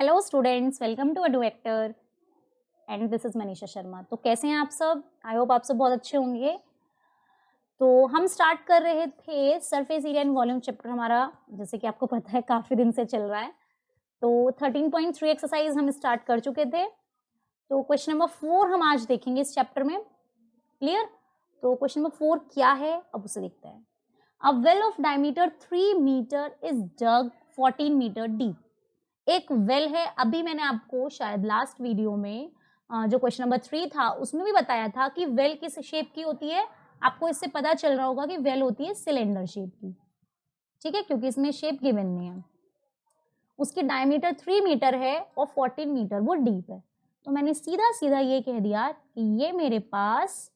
Hello students, welcome to अडू vector and this is Manisha Sharma. तो कैसे हैं आप सब? आई होप आप सब बहुत अच्छे होंगे। तो हम स्टार्ट कर रहे थे surface area and volume chapter हमारा, जैसे कि आपको पता है काफ़ी दिन से चल रहा है। तो 13.3 एक्सरसाइज हम स्टार्ट कर चुके थे। तो क्वेश्चन नंबर 4 हम आज देखेंगे इस चैप्टर में। क्लियर? तो क्वेश्चन नंबर 4 क्या है, अब उसे देखते हैं। A well of diameter 3 meter is dug 14 meter deep. एक वेल है, अभी मैंने आपको शायद लास्ट वीडियो में जो क्वेश्चन नंबर 3 था उसमें भी बताया था कि वेल किस शेप की होती है। आपको इससे पता चल रहा होगा कि वेल होती है सिलेंडर शेप की, ठीक है, क्योंकि इसमें शेप गिवन नहीं है। उसकी डायमीटर 3 मीटर है और 14 मीटर वो डीप है। तो मैंने सीधा सीधा ये कह दिया कि ये मेरे पास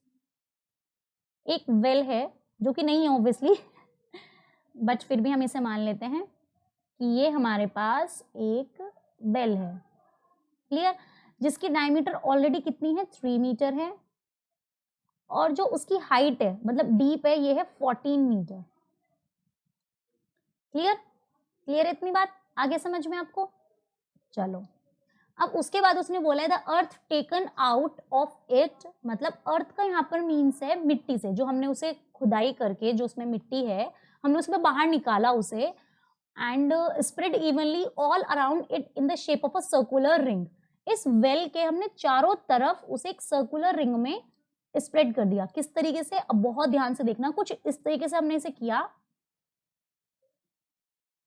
एक वेल है, जो कि नहीं है ऑब्वियसली बट फिर भी हम इसे मान लेते हैं कि ये हमारे पास एक वेल है। क्लियर? जिसकी डायमीटर ऑलरेडी कितनी है, 3 मीटर है, और जो उसकी हाइट है मतलब डीप है ये है 14 मीटर। क्लियर? क्लियर इतनी बात आगे समझ में आपको? चलो, अब उसके बाद उसने बोला है the earth taken out of it, मतलब अर्थ का यहाँ पर मीन्स है मिट्टी से, जो हमने उसे खुदाई करके जो उसमें मिट्टी है हमने उसमें बाहर निकाला उसे, and spread evenly all around it in the shape of a circular ring. इस वेल के हमने चारों तरफ उसे एक सर्कुलर रिंग में स्प्रेड कर दिया। किस तरीके से? अब बहुत ध्यान से देखना, कुछ इस तरीके से हमने इसे किया।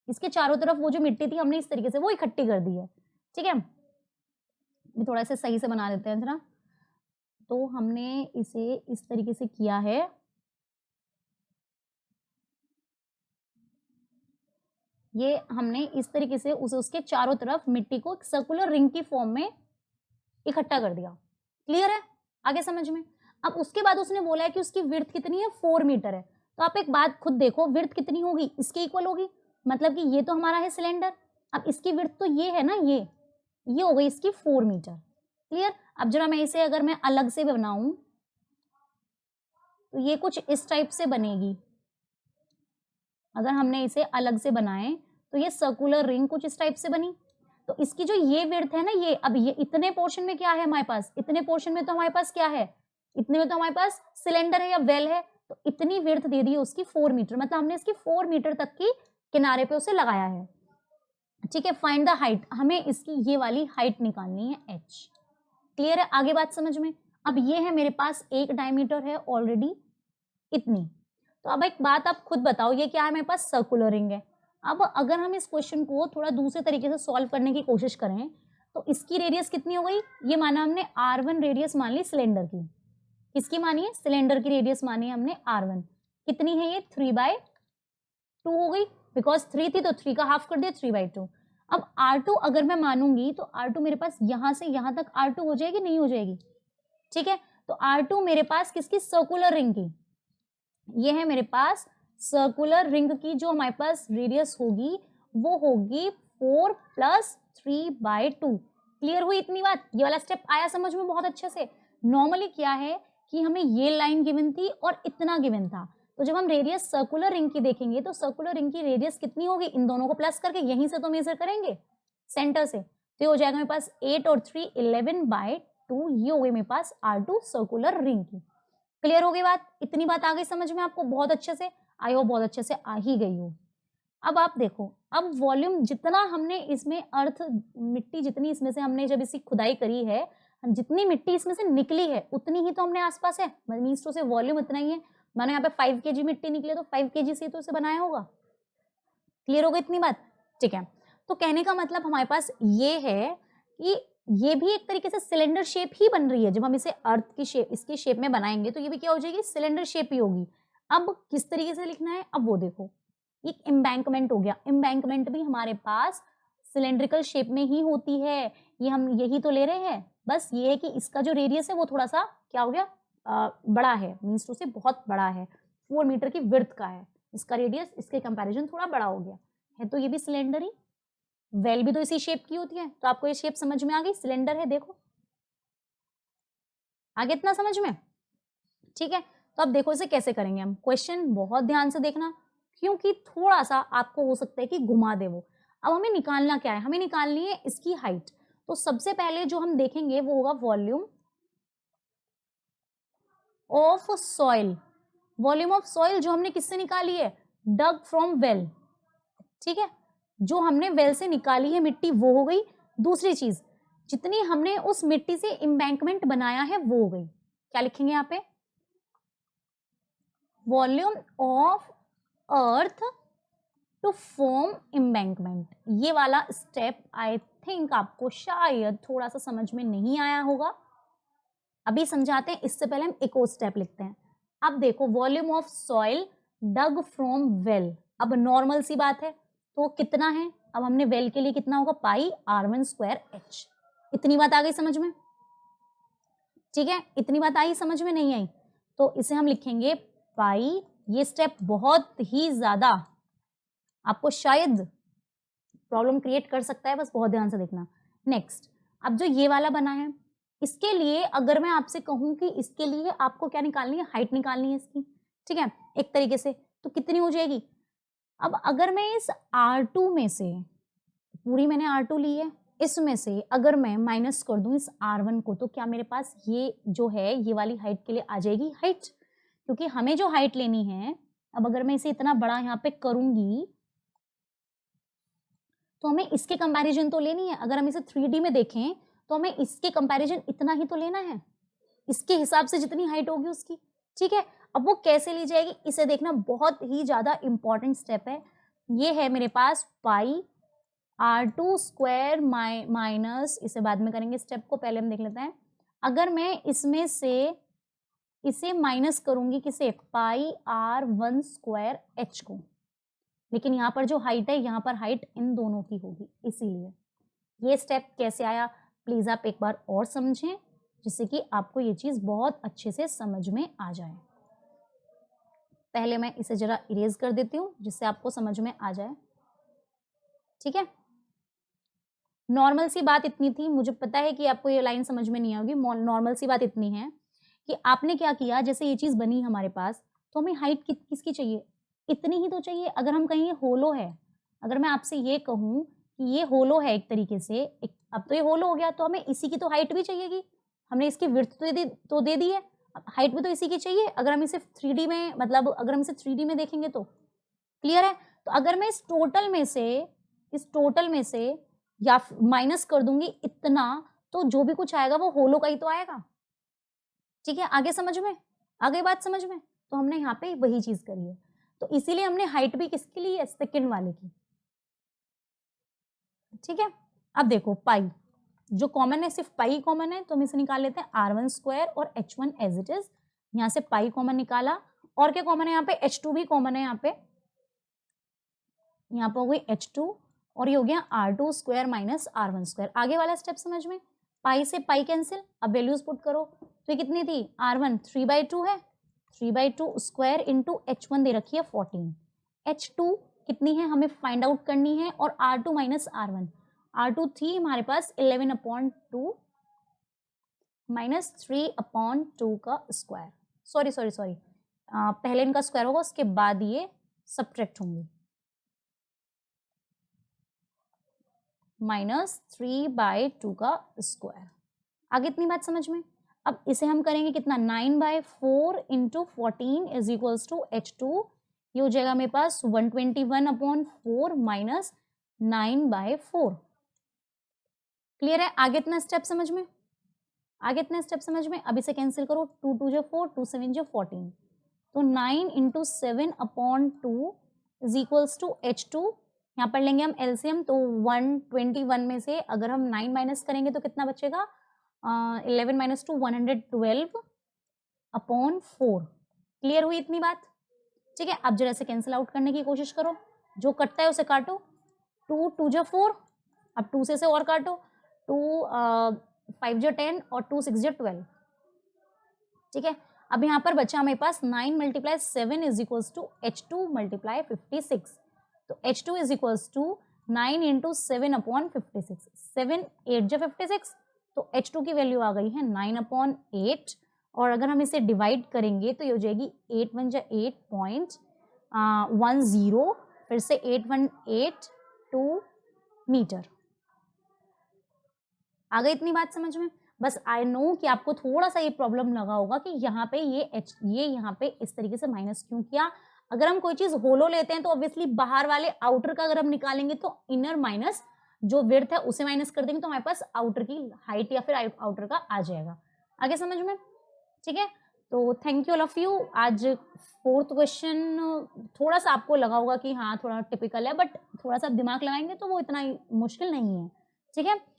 इसके चारों तरफ वो जो मिट्टी थी हमने इस तरीके से वो इकट्ठी कर दी है, ठीक है। थोड़ा सा सही से बना देते हैं जरा। तो हमने इसे इस तरीके से किया है, ये हमने इस तरीके से उसके चारों तरफ मिट्टी को सर्कुलर रिंग की फॉर्म में इकट्ठा कर दिया। क्लियर है आगे समझ में? अब उसके बाद उसने बोला है कि उसकी विड्थ कितनी है, 4 मीटर है। तो आप एक बात खुद देखो, विड्थ कितनी होगी, इसके इक्वल होगी, मतलब कि ये तो हमारा है सिलेंडर। अब इसकी विड्थ तो ये है ना, ये हो गई इसकी 4 मीटर। क्लियर? अब जरा मैं इसे अगर मैं अलग से बनाऊं तो ये कुछ इस टाइप से बनेगी। अगर हमने इसे अलग से बनाए तो ये सर्कुलर रिंग कुछ इस टाइप से बनी। तो इसकी जो ये विड्थ है ना, ये अब ये इतने पोर्शन में क्या है हमारे पास, इतने पोर्शन में तो हमारे पास क्या है, इतने में तो हमारे पास सिलेंडर है या वेल है। तो इतनी विड्थ दे दी उसकी 4 मीटर, मतलब हमने इसकी 4 मीटर तक की किनारे पे उसे लगाया है, ठीक है। फाइंड द हाइट, हमें इसकी ये वाली हाइट निकालनी है h। क्लियर है आगे बात समझ में? अब ये है मेरे पास एक डायमीटर है ऑलरेडी इतनी। तो अब एक बात आप खुद बताओ, ये क्या है मेरे पास, सर्कुलर रिंग है। अब अगर हम इस क्वेश्चन को थोड़ा दूसरे तरीके से सॉल्व करने की कोशिश करें तो इसकी रेडियस कितनी हो गई, ये माना हमने R1 रेडियस मान ली सिलेंडर की। किसकी मानी है? सिलेंडर की रेडियस मानी है हमने R1। कितनी है ये? 3/2 हो गई, बिकॉज 3 थी तो 3 का हाफ कर दिया, 3/2। अब R2 अगर मैं मानूंगी तो R2 मेरे पास यहां से यहां तक R2 हो जाएगी, नहीं हो जाएगी? ठीक है, तो R2 मेरे पास किसकी, सर्कुलर रिंग की। ये है मेरे पास सर्कुलर रिंग की, जो हमारे पास रेडियस होगी वो होगी 4 + 3/2। क्लियर हुई इतनी बात? ये वाला स्टेप आया समझ में बहुत अच्छे से? नॉर्मली क्या है कि हमें ये लाइन गिवन थी और इतना गिवन था, तो जब हम रेडियस सर्कुलर रिंग की देखेंगे तो सर्कुलर रिंग की रेडियस कितनी होगी, इन दोनों को प्लस करके यहीं से तो मेजर करेंगे सेंटर से, तो ये हो जाएगा मेरे पास 8 और 3 11/2। ये हो गई मेरे पास R2 सर्कुलर रिंग की। क्लियर हो गई बात? इतनी बात आ गई समझ में आपको बहुत अच्छे से? आई होप बहुत अच्छे से आ ही गई हो। अब आप देखो, अब वॉल्यूम जितना हमने इसमें अर्थ, मिट्टी जितनी इसमें से हमने जब इसकी खुदाई करी है, जितनी मिट्टी इसमें से निकली है उतनी ही तो हमने आसपास है, मीन्स टू से वॉल्यूम इतना ही है। मैंने यहाँ पे 5 kg मिट्टी निकली तो 5 kg से तो इसे बनाया होगा। क्लियर हो गई इतनी बात? ठीक है, तो कहने का मतलब हमारे पास ये है कि ये भी एक तरीके से सिलेंडर शेप ही बन रही है। जब हम इसे अर्थ की शेप, इसकी शेप में बनाएंगे तो ये भी क्या हो जाएगी, सिलेंडर शेप ही होगी। अब किस तरीके से लिखना है, अब वो देखो, एक एम्बैंकमेंट हो गया। एम्बैंकमेंट भी हमारे पास सिलेंड्रिकल शेप में ही होती है, ये हम यही तो ले रहे हैं। बस ये है कि इसका जो रेडियस है वो थोड़ा सा क्या हो गया, बड़ा है, मीन्स टू से बहुत बड़ा है, 4 मीटर की विड्थ का है इसका रेडियस, इसके कंपैरिजन थोड़ा बड़ा हो गया है। तो ये भी सिलेंडर ही, वेल भी तो इसी शेप की होती है। तो आपको ये शेप समझ में आ गई, सिलेंडर है, देखो आगे इतना समझ में? ठीक है, तो अब देखो इसे कैसे करेंगे हम। क्वेश्चन बहुत ध्यान से देखना, क्योंकि थोड़ा सा आपको हो सकता है कि घुमा दे वो। अब हमें निकालना क्या है, हमें निकालनी है इसकी हाइट। तो सबसे पहले जो हम देखेंगे वो होगा volume of soil. Volume of soil जो हमने किससे निकाली है, डग फ्रॉम वेल, ठीक है, जो हमने वेल से निकाली है मिट्टी वो हो गई। दूसरी चीज, जितनी हमने उस मिट्टी से एम्बैंकमेंट बनाया है वो हो गई। क्या लिखेंगे यहाँ पे, volume of earth to form embankment. ये वाला स्टेप आई थिंक आपको शायद थोड़ा सा समझ में नहीं आया होगा, अभी समझाते हैं। इससे पहले हम एक और स्टेप लिखते हैं। अब देखो, volume of soil dug from well, अब नॉर्मल सी बात है, तो कितना है, अब हमने वेल के लिए कितना होगा, पाई r1 स्क्वायर h। इतनी बात आ गई समझ में, ठीक है, इतनी बात आई समझ में, नहीं आई तो इसे हम लिखेंगे पाई। ये स्टेप बहुत ही ज्यादा आपको शायद प्रॉब्लम क्रिएट कर सकता है, बस बहुत ध्यान से देखना। नेक्स्ट, अब जो ये वाला बना है, इसके लिए अगर मैं आपसे कहूं कि इसके लिए आपको क्या निकालनी है, हाइट निकालनी है इसकी, ठीक है, एक तरीके से, तो कितनी हो जाएगी। अब अगर मैं इस R2 में से, पूरी मैंने R2 ली है, इसमें से अगर मैं माइनस कर दूं इस R1 को, तो क्या मेरे पास ये जो है ये वाली हाइट के लिए आ जाएगी हाइट, क्योंकि हमें जो हाइट लेनी है, अब अगर मैं इसे इतना बड़ा यहाँ पे करूंगी तो हमें इसके कंपैरिजन तो लेनी है। अगर हम इसे 3D में देखें तो हमें इसके कंपैरिजन इतना ही तो लेना है, इसके हिसाब से जितनी हाइट होगी उसकी, ठीक है। अब वो कैसे ली जाएगी, इसे देखना बहुत ही ज्यादा इंपॉर्टेंट स्टेप है। ये है मेरे पास पाई R2 स्क्वायर माइनस, इसे बाद में करेंगे स्टेप को, पहले हम देख लेते हैं। अगर मैं इसमें से इसे माइनस करूंगी किसे, पाई R1 स्क्वायर h को, लेकिन यहाँ पर जो हाइट है, यहाँ पर हाइट इन दोनों की होगी, इसीलिए ये स्टेप कैसे आया प्लीज आप एक बार और समझें, जिससे कि आपको ये चीज बहुत अच्छे से समझ में आ जाए। पहले मैं इसे जरा इरेज कर देती हूँ जिससे आपको समझ में आ जाए, ठीक है। नॉर्मल सी बात इतनी थी, मुझे पता है कि आपको ये लाइन समझ में नहीं आएगी। नॉर्मल सी बात इतनी है कि आपने क्या किया, जैसे ये चीज बनी हमारे पास, तो हमें हाइट किसकी चाहिए, इतनी ही तो चाहिए। अगर हम कहीं ये होलो है, अगर मैं आपसे ये कहूँ कि ये होलो है एक तरीके से, अब तो ये होलो हो गया, तो हमें इसी की तो हाइट भी चाहिएगी। हमने इसकी विड्थ तो दे दी है, हाइट भी तो इसी की चाहिए। अगर हम इसे 3D में, मतलब अगर हम इसे 3D में देखेंगे तो क्लियर है। तो अगर मैं इस टोटल में से या माइनस कर दूंगी इतना, तो जो भी कुछ आएगा वो होलो का ही तो आएगा, ठीक है। आगे समझ में आ गई बात, समझ में, तो हमने यहाँ पे वही चीज करी है। तो इसीलिए हमने हाइट भी किसके लिए है, सेकंड वाले की, ठीक है। अब देखो पाई जो कॉमन है, सिर्फ पाई कॉमन है, तो हम इसे निकाल लेते हैं R1 स्क्वायर और H1 एज इट इज। यहाँ से पाई कॉमन निकाला, और क्या कॉमन है यहाँ पे, H2 भी कॉमन है यहाँ पे हो गई H2, और ये हो गया R2 square minus R1 square. आगे वाला स्टेप समझ में, पाई से पाई कैंसिल, अब वैल्यूज पुट करो, तो ये कितनी थी, R1 3/2 है, 3/2 स्क्वायर इंटू H1 दे रखी है 14, H2 कितनी है हमें फाइंड आउट करनी है, और R2 माइनस R1, R2 थी हमारे पास 11/2 माइनस 3/2 का स्क्वायर, सॉरी पहले इनका स्क्वायर होगा, उसके बाद ये सब्ट्रैक्ट होंगे, माइनस 3/2 का स्क्वायर। आगे इतनी बात समझ में। अब इसे हम करेंगे कितना, 9/4 into 14 is equals to H2, ये हो जाएगा मेरे पास 121/4 माइनस 9/4। क्लियर है, आगे इतना स्टेप समझ में, अब इसे कैंसिल करो, 2 2 जो 4, 2 7 जो 14, तो 9 into 7/2 is equals to H2। यहाँ पर लेंगे हम एलसीएम, तो 121 में से अगर हम 9 माइनस करेंगे तो कितना बचेगा, 11 माइनस 2 112/4। क्लियर हुई इतनी बात, ठीक है। अब जरा से कैंसिल आउट करने की कोशिश करो, जो कटता है उसे काटो, 2 2 जो 4, अब 2 से और काटो, 2 5 जो 10 और 2 6 जो 12, ठीक है। अब यहाँ पर बचा हमारे पास 9 × 7 इज इक्वल्स टू H2 × 56, तो H2 is equals to 9 into 7/56, 7 8 जो 56, तो H2 की वैल्यू आ गई है 9/8, और अगर हम इसे डिवाइड करेंगे तो ये हो जाएगी 8 1 जा 8.10, फिर से 8 1 8 2 मीटर। आ गई इतनी बात समझ में? बस आई नो कि आपको थोड़ा सा ये प्रॉब्लम लगा होगा कि यहाँ पे ये यहाँ पे इस तरीके से माइनस क्यों किया। अगर हम कोई चीज होलो लेते हैं तो ऑब्वियसली बाहर वाले आउटर का अगर हम निकालेंगे तो इनर माइनस जो विड्थ है उसे माइनस कर देंगे तो हमारे पास आउटर की हाइट या फिर आउटर का आ जाएगा। आगे समझ में? ठीक है, तो thank you all of you. आज 4th क्वेश्चन थोड़ा सा आपको लगा होगा कि हाँ थोड़ा टिपिकल है, बट थोड़ा सा दिमाग लगाएंगे तो वो इतना मुश्किल नहीं है। ठीक है,